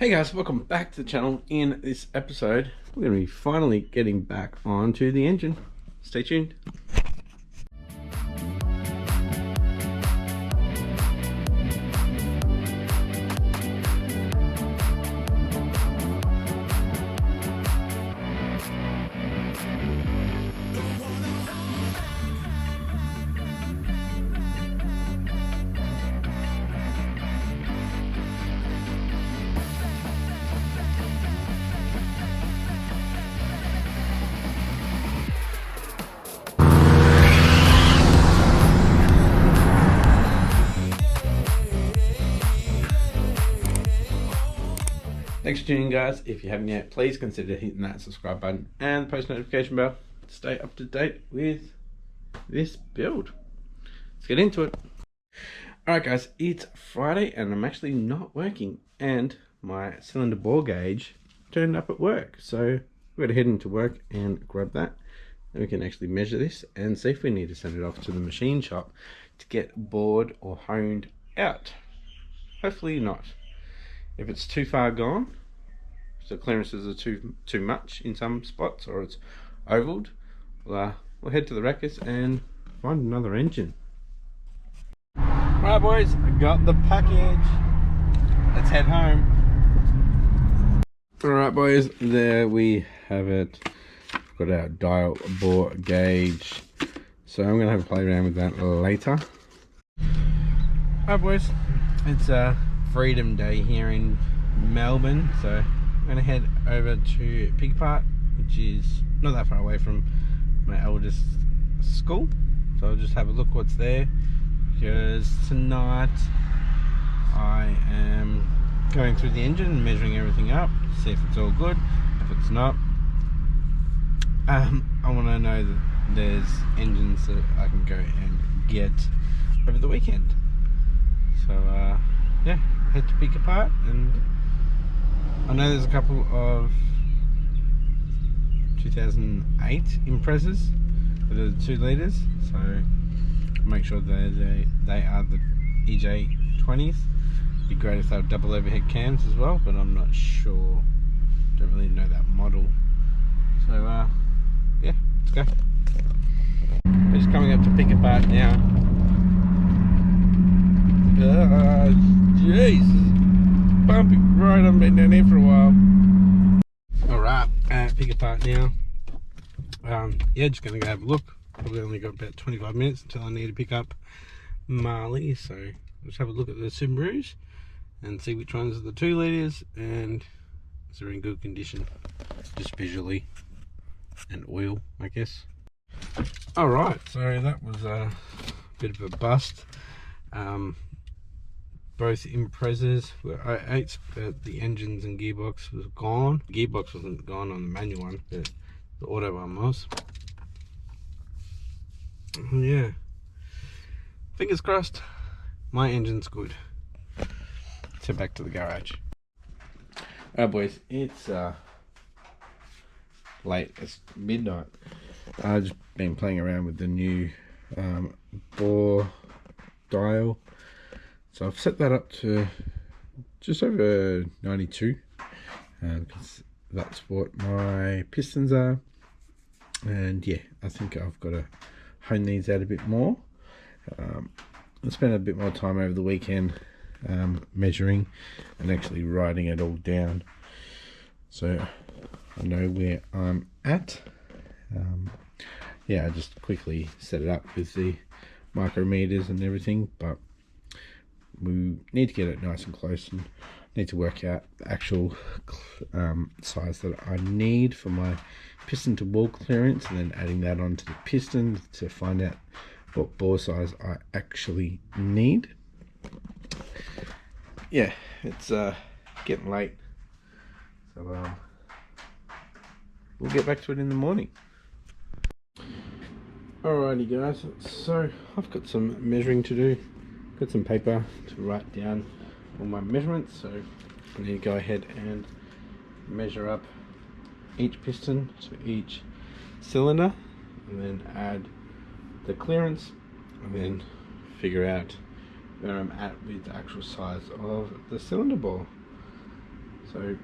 Hey guys, welcome back to the channel. In this episode, we're going to be finally getting back onto the engine. Stay tuned. Thanks for tuning in, guys. If you haven't yet, please consider hitting that subscribe button and post notification bell to stay up to date with this build. Let's get into it. Alright guys, it's Friday and I'm actually not working and my cylinder bore gauge turned up at work. So we're going to head into work and grab that, and we can actually measure this and see if we need to send it off to the machine shop to get bored or honed out. Hopefully not. If it's too far gone, so clearances are too much in some spots, or it's ovaled, we'll head to the wreckers and find another engine. Right boys, I got the package. Let's head home. Alright boys, there we have it. Got our dial bore gauge. So I'm gonna have a play around with that later. Alright boys, it's Freedom Day here in Melbourne, so I'm going to head over to Pig Park, which is not that far away from my eldest school. So I'll just have a look what's there, because tonight I am going through the engine and measuring everything up, see if it's all good. If it's not, I want to know that there's engines that I can go and get over the weekend. So yeah, head to pick apart, and I know there's a couple of 2008 Imprezas that are the 2 litres, so make sure that they are the EJ20s. Be great if they were double overhead cams as well, but I'm not sure, don't really know that model. So yeah, let's go. We're just coming up to pick apart now. Jeez, bumpy road. I haven't been down here for a while. Alright, pick apart now. Yeah, just gonna go have a look. Probably only got about 25 minutes until I need to pick up Marley, so let's have a look at the Subarus and see which ones are the 2 litres and if they're in good condition, just visually, and oil, I guess. Alright, so that was a bit of a bust. Both Imprezas were 08s, but the engines and gearbox was gone. The gearbox wasn't gone on the manual one, but the auto one was. Yeah, fingers crossed my engine's good. Let's head back to the garage. Alright boys, it's late, it's midnight. I've just been playing around with the new bore dial. So I've set that up to just over 92, because that's what my pistons are. And yeah, I think I've got to hone these out a bit more. I'll spend a bit more time over the weekend measuring and actually writing it all down, so I know where I'm at. Yeah, I just quickly set it up with the micrometers and everything, but we need to get it nice and close and need to work out the actual size that I need for my piston to wall clearance, and then adding that onto the piston to find out what bore size I actually need. Yeah, it's getting late, so we'll get back to it in the morning. Alrighty guys, so I've got some measuring to do. Got some paper to write down all my measurements, so I need to go ahead and measure up each piston to each cylinder, and then add the clearance, and then figure out where I'm at with the actual size of the cylinder bore. So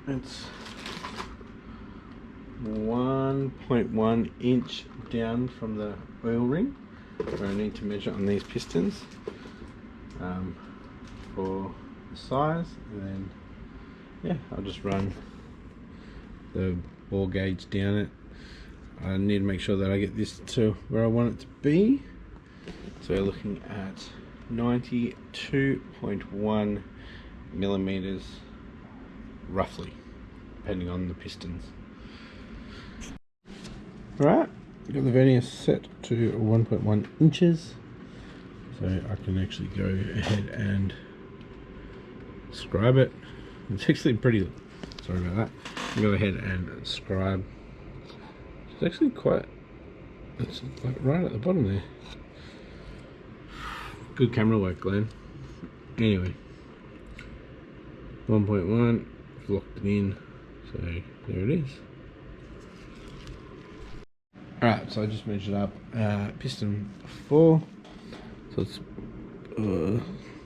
it's 1.1 inch down from the oil ring, where I need to measure on these pistons for the size, and then yeah, I'll just run the bore gauge down it. I need to make sure that I get this to where I want it to be. So we're looking at 92.1 millimeters roughly, depending on the pistons. Alright, got the vernier set to 1.1 inches, so I can actually go ahead and scribe it. It's actually pretty, sorry about that. I'll go ahead and scribe. It's actually quite, it's like right at the bottom there. Good camera work, Glenn. Anyway, 1.1, locked it in, so there it is. Alright, so I just measured up piston 4, so it's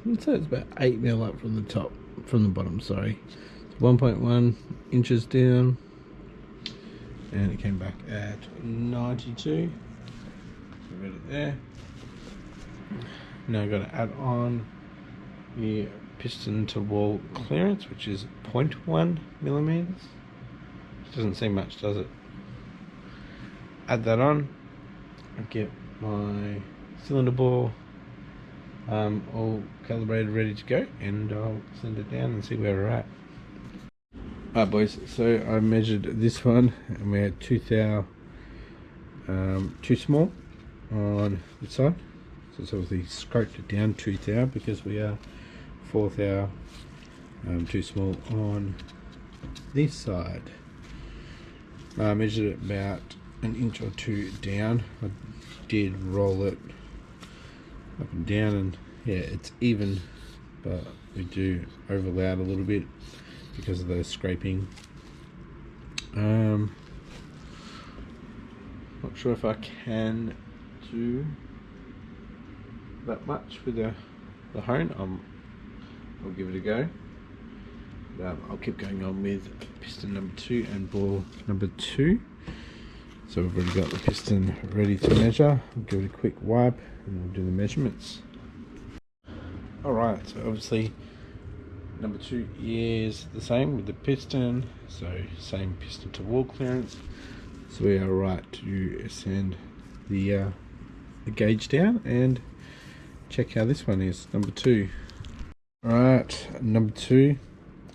let's say it's about 8 mil up from the top, from the bottom, sorry. 1.1 inches down, and it came back at 92. So we got it there. Now I've got to add on the piston to wall clearance, which is 0.1 millimeters. Doesn't seem much, does it? Add that on. I get my cylinder bore all calibrated, ready to go, and I'll send it down and see where we're at. Alright boys, so I measured this one and we had 2 thou too small on this side, so it's obviously scoped it down 2 thou because we are 4 thou too small on this side. I measured it about an inch or two down. I did roll it up and down, and yeah, it's even, but we do overload a little bit because of the scraping. Not sure if I can do that much with the hone. I'll give it a go. I'll keep going on with piston number 2 and bore number 2. So we've already got the piston ready to measure. I'll give it a quick wipe and we'll do the measurements. Alright, so obviously number 2 is the same with the piston, so same piston to wall clearance. So we are right to send the gauge down and check how this one is, number 2. Alright, number 2,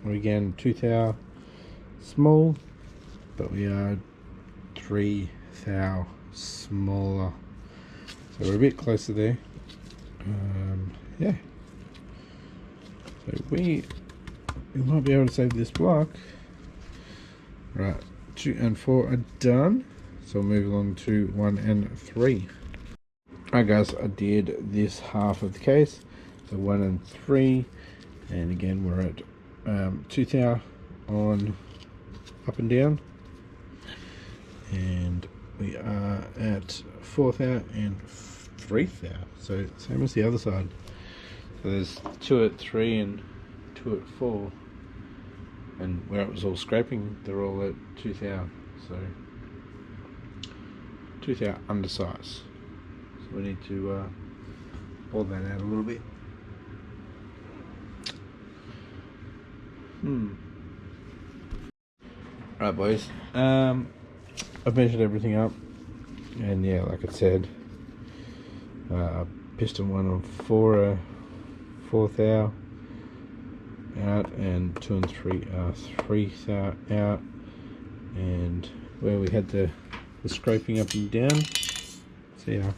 again 2 thou small, but we are 3 thou smaller, so we're a bit closer there. Yeah, so we might be able to save this block. Right, 2 and 4 are done, so we'll move along to 1 and 3. Alright guys, I did this half of the case, so 1 and 3, and again we're at 2 thou on up and down, and we are at 4 thou and 3 thou, so same as the other side. So there's 2 at 3 and 2 at 4, and where it was all scraping, they're all at 2 thou, so 2 thou undersize. So we need to pull that out a little bit. Right boys, I've measured everything up, and yeah, like I said, piston 1 and 4 4 thou out, and 2 and 3 are 3 thou out, and where we had the scraping up and down, see how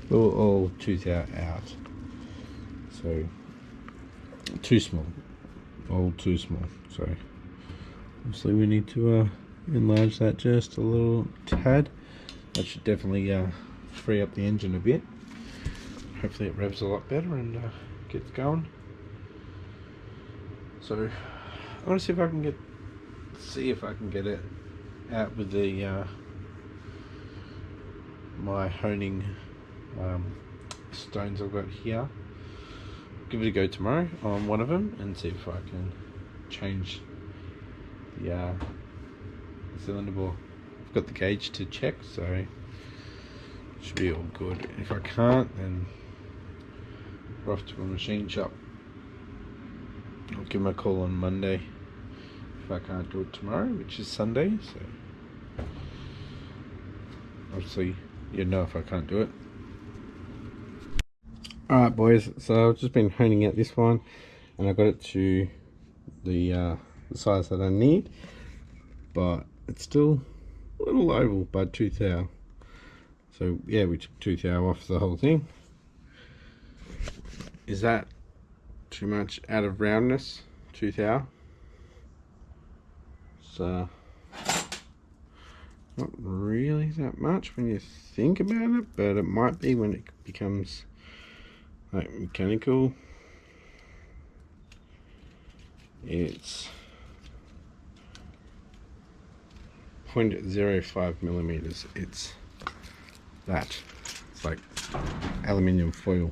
we're all 2 thou out, so too small, all too small. So obviously we need to enlarge that just a little tad. That should definitely free up the engine a bit. Hopefully it revs a lot better and gets going. So I want to see if I can get it out with the my honing stones I've got here. give it a go tomorrow on one of them and see if I can change the cylinder bore. I've got the gauge to check, so it should be all good. If I can't, then we're off to a machine shop. I'll give them a call on Monday if I can't do it tomorrow, which is Sunday, so obviously you'd know if I can't do it. Alright boys, so I've just been honing out this one and I got it to the size that I need, but it's still a little oval by tooth hour. So yeah, we took tooth hour off the whole thing. Is that too much out of roundness, tooth hour? So not really that much when you think about it, but it might be when it becomes like mechanical. It's 0.05 millimeters. It's that. It's like aluminium foil.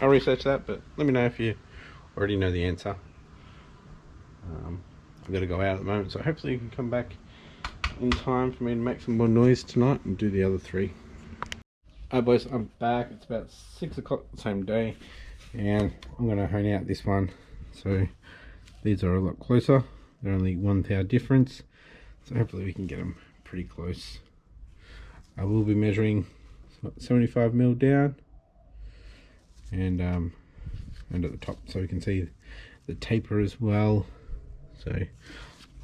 I'll research that, but let me know if you already know the answer. I've got to go out at the moment, so hopefully you can come back in time for me to make some more noise tonight and do the other 3. Alright boys, I'm back. It's about 6 o'clock the same day, and I'm going to hone out this one. So these are a lot closer. They're only 1 thou difference, so hopefully we can get them pretty close. I will be measuring 75mm down and at the top, so we can see the taper as well. So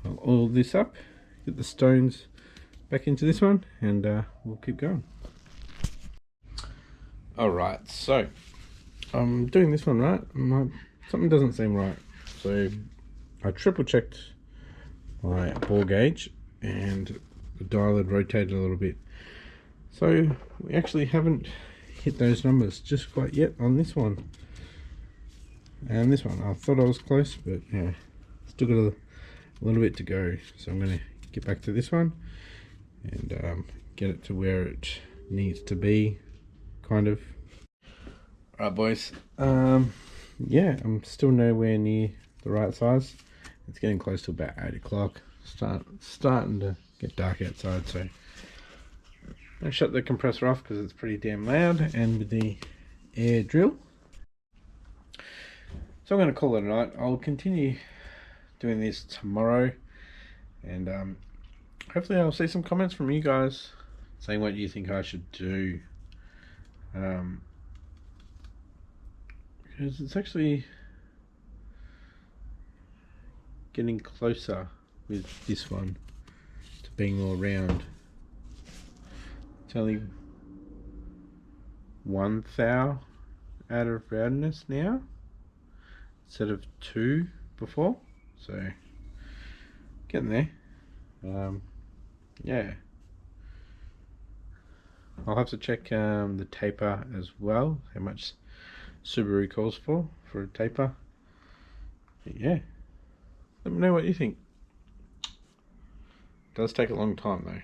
I'll oil this up, get the stones back into this one, and we'll keep going. Alright, so I'm doing this one right. Something doesn't seem right, so I triple checked my bore gauge and the dial had rotated a little bit, so we actually haven't hit those numbers just quite yet on this one. And this one, I thought I was close, but yeah, still got a little bit to go. So I'm going to get back to this one and get it to where it needs to be, kind of. Alright boys, yeah, I'm still nowhere near the right size. It's getting close to about 8 o'clock. Starting to get dark outside, so I'm going to shut the compressor off because it's pretty damn loud, and with the air drill. So I'm going to call it a night. I'll continue doing this tomorrow, and hopefully I'll see some comments from you guys saying what you think I should do, because it's actually getting closer with this one to being more round. It's only 1 thou out of roundness now instead of 2 before, so getting there. Yeah, I'll have to check the taper as well, how much Subaru calls for a taper. But yeah, let me know what you think. It does take a long time though.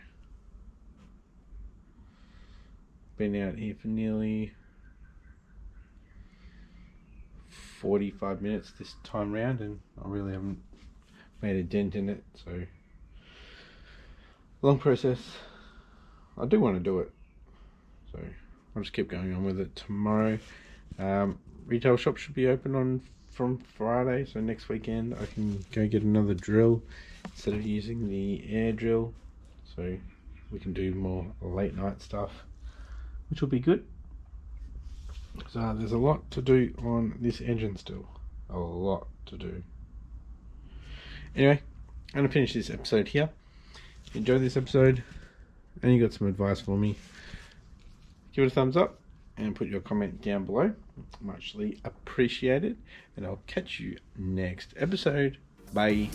Been out here for nearly 45 minutes this time round, and I really haven't made a dent in it, so long process. I do want to do it, so I'll just keep going on with it tomorrow. Retail shop should be open from Friday, so next weekend I can go get another drill instead of using the air drill, so we can do more late night stuff, which will be good. So there's a lot to do on this engine still, a lot to do. Anyway, I'm going to finish this episode here. If you enjoyed this episode and you got some advice for me, give it a thumbs up and put your comment down below. Muchly appreciated, and I'll catch you next episode. Bye.